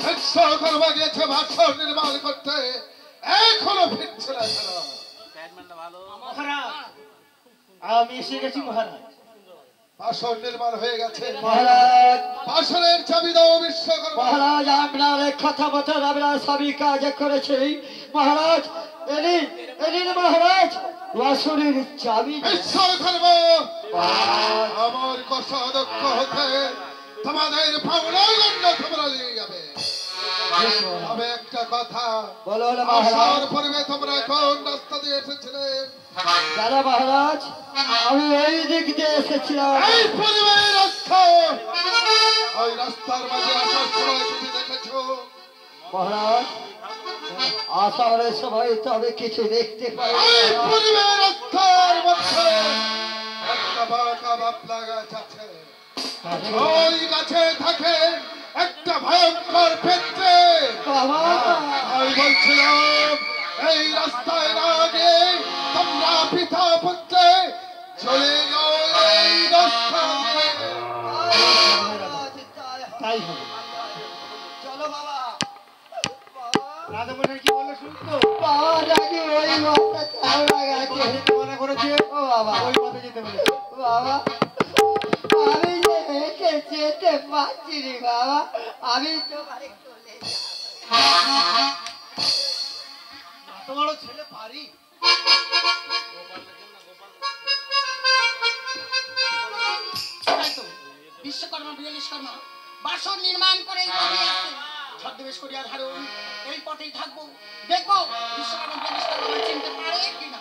বিশ্বকর্মা গিয়েছে ভাষণ নির্মাণ করতে, এখনো ফিরছে না কেন? মহারাজ, আমি এসে গেছি মহারাজ। ভাষণ নির্মাণ হয়ে গেছে মহারাজ, ভাষণের চাবি দাও বিশ্বকর্মা। মহারাজ, আপনার কথা মতো আমরা সবই কাজ করেছি মহারাজ। এলিন এলিন মহারাজ, বাসনের চাবি। বিশ্বকর্মা, আমার কোষাধ্যক্ষ হতে তোমাদের পাওনার গণ্য তোমরা নিয়ে যাবে। তবে একটা কথা, বলো না আসার মহারাজ। পূর্বে তোমরা কোন রাস্তা দিয়ে এসেছিলে? দাদা মহারাজ, আমি এই দিক দিয়ে এসেছিলাম। এই পূর্বে রাস্তা, ওই রাস্তার মাঝে আসার সময় তুমি দেখেছো? মহারাজ, আসামের সময় তবে কিছু দেখতে পাই। এই পূর্বে রাস্তার মধ্যে একটা বাঁকা বাবলা গাছ আছে, ওই গাছে থাকে একটা ভয়ঙ্কর পেটে। আমি বলছিলাম এই রাস্তায় না গিয়ে তোমরা পিতা পুত্রে চলে যাও এই রাস্তা দিয়ে। তাই হবে। চলো বাবা। রাজামশাই কি বলে শুনতো? বাবা নাকি ওই রাস্তা চাওড়া গেছে মনে করেছে। ও বাবা, ওই পথে যেতে বলেছে। বাবা, আমি যে হেঁটে যেতে পারছি রে বাবা, আমি তো বাড়ি চলে যাই। তোমার ছেলে পারি? বিশ্বকর্মা বিশ্বকর্মা বাসন নির্মাণ করে ছদ্মবেশ করিয়া ধারণ এই পথেই থাকবো, দেখবো বিশ্বকর্মা বিশ্বকর্মা চিনতে পারে কিনা।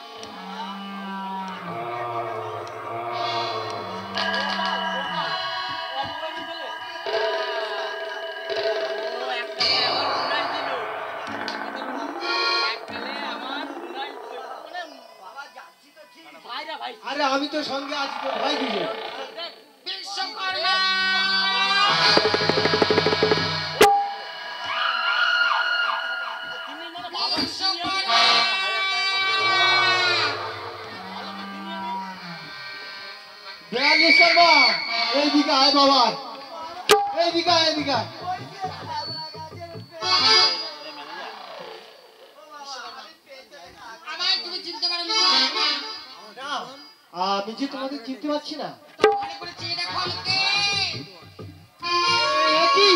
আরে আমি তো সঙ্গে আছি তো ভাই দিকে। বিশ্বকর্মা এইদিকে আয় বাবা, এইদিকে আয়, এইদিকে আয়। আমায় তুমি চিনতে পারো না? আমি যে তোমাদের চিনতে পারছি না। ভালো করে চেয়ে দেখো আমি কে। একই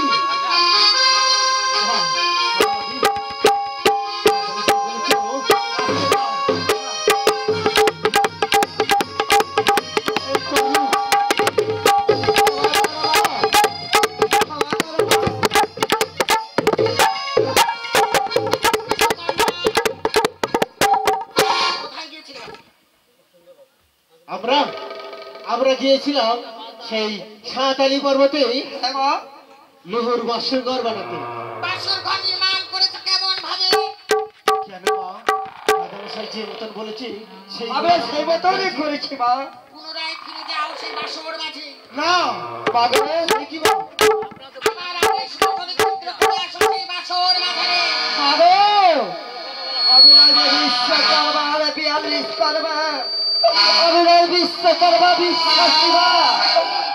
আমরা গিয়েছিলাম সেই সাঁতালি পর্বতে লোহর বাসর ঘর বানাতে। বাসর ঘর নির্মাণ করেছে কেমন ভাবে? কেন মা? রাজামশাই যে মতন বলেছে সেই মতনই করেছি মা। পুনরায় ফিরে যাও সেই বাসর মাঝে। না পাগলে কি মা? আমার আদেশ মতো ক্ষেত্রে ফিরে আসো সেই বাসর মাঝে। পাগল, আমি বিশ্বকর্মা, আমি বিশ্বকর্মা, আমি বিশ্বকর্মা বিশ্বাসীরা।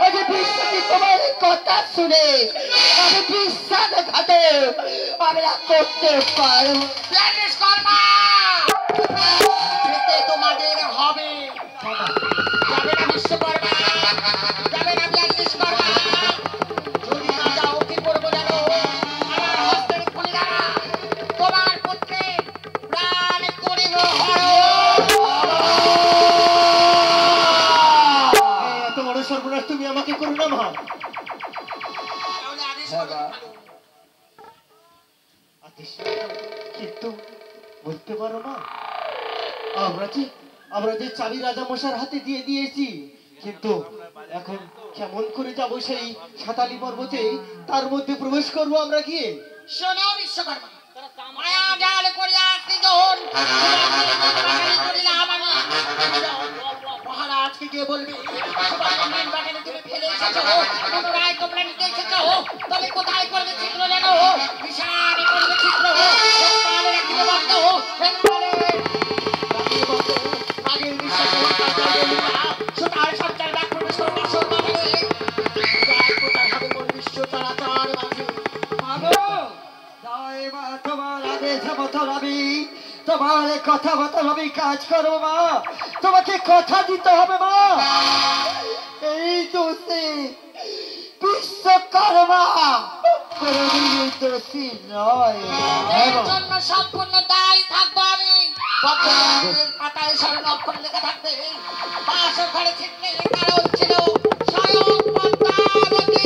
আমি বিশ্বাসী তোমার কথা শুনে আমি বিশ্বাসঘাতে আমি করতে পারবো। বিশ্বকর্মা যেতে তোমাদের হবে। যাবে না বিশ্বকর্মা, যাবে না বিশ্বকর্মা। যদি না যাও কি করবো জানো? আমার হস্তের খুলি দ্বারা তোমার পুত্রে প্রাণ করিব হরণ। এত বড় সর্বনাশ তুমি আমাকে করো না মা। তাহলে আদেশ করো। কিন্তু বলতে পারো না, আমরা যে চাবি রাজা মশার হাতে দিয়ে দিয়েছি, কিন্তু এখন কেমন করে যাবো সেই সাতালি পর্বতে? তার মধ্যে প্রবেশ করবো আমরা গিয়ে। শোনো বিশ্বকর্মা, মায়া জাল করিয়া সৃজন করিলাম আমি। মহারাজকে গিয়ে বলবি সুভাষচন্দ্রের বাগানে তুমি ফেলে এসেছো, পুনরায় তোমরা নিতে এসেছো। তবে কোথায় করবে চিত্র জানো? বিশাল করবে চিত্র, একবারে রাখিবে বন্ধ, একবারে রাখিবে বন্ধ। আগের বিশ্বকর্মা সুতার সঞ্চার ব্যাগ প্রবেশ করো বাসর বাগানে। প্রচার হবে কোন বিশ্ব চরাচর মাঝে। তোমার কথাবার্তা ভাবে কাজ করো মা, তোমাকে কথা দিতে হবে মা। এই দোষী বিশ্বকর্মা কোনোদিনই দোষী নয়। এর জন্য সম্পূর্ণ দায়ী থাকবো আমি। পদ্মপুরাণের পাতায় স্মরণ অক্ষর লেখা থাকবে, বাসর ঘরে ঠিক নেই, কারণ ছিল স্বয়ং পদ্মাবতী।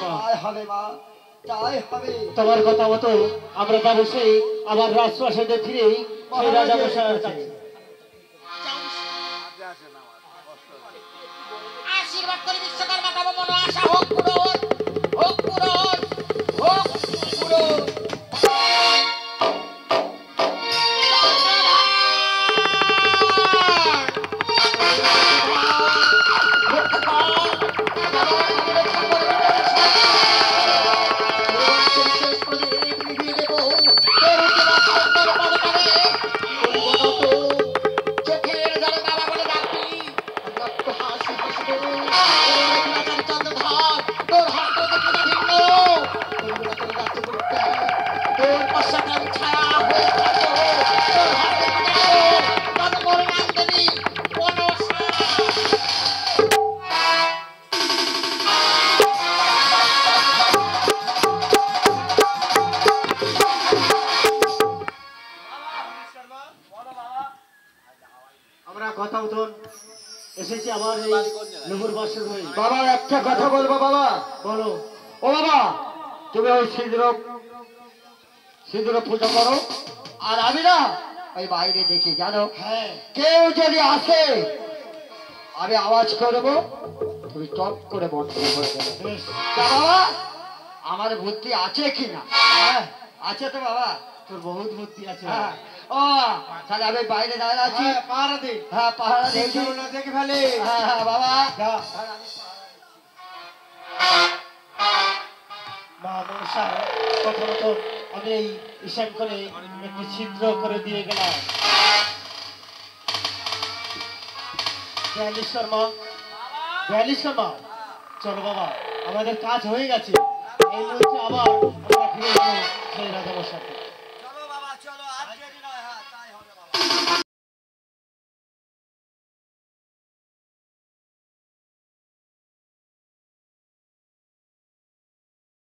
তাই হবে মা, তাই হবে। তোমার কথা মতো আমরা যাবো সেই আবার রাজপ্রাসাদে ফিরে সেই রাজা মশাইয়ের কাছে। আশীর্বাদ করে বিশ্বকর্মা কাম মনো আশা হোক পূরণ, হোক পূরণ, হোক পূরণ। আমরা কথা মতন এসেছি আবার এই নবুর বাসর হয়ে। বাবা একটা কথা বলবো বাবা। বলো। ও বাবা, তুমি ওই সিঁদুর পূজা করো, আর আমি না ওই বাইরে দেখি, জানো হ্যাঁ কেউ যদি আসে আমি আওয়াজ করবো, তুমি টপ করে বন্ধ করে দেবে। বেশ। তা বাবা আমার বুদ্ধি আছে কি না? হ্যাঁ আছে তো বাবা? তোর বহুত বুদ্ধি আছে। হ্যাঁ। ও তাহলে আমি বাইরে দাঁড়িয়ে আছি। পাহারা দে। হ্যাঁ পাহারা কেউ দেখছি। যেন না দেখে ফেলে। হ্যাঁ হ্যাঁ বাবা। যা। তাহলে আমি পাহারা মা মনসা কথা মতন আমি এই ঈশান করে একটি ছিদ্র করে দিয়ে গেলাম। বিয়াল্লিশ শর্মা, চলো বাবা, আমাদের কাজ হয়ে গেছে। এই মুহূর্তে আবার আমরা ফিরে যাবো সেই রাজা মশাইকে।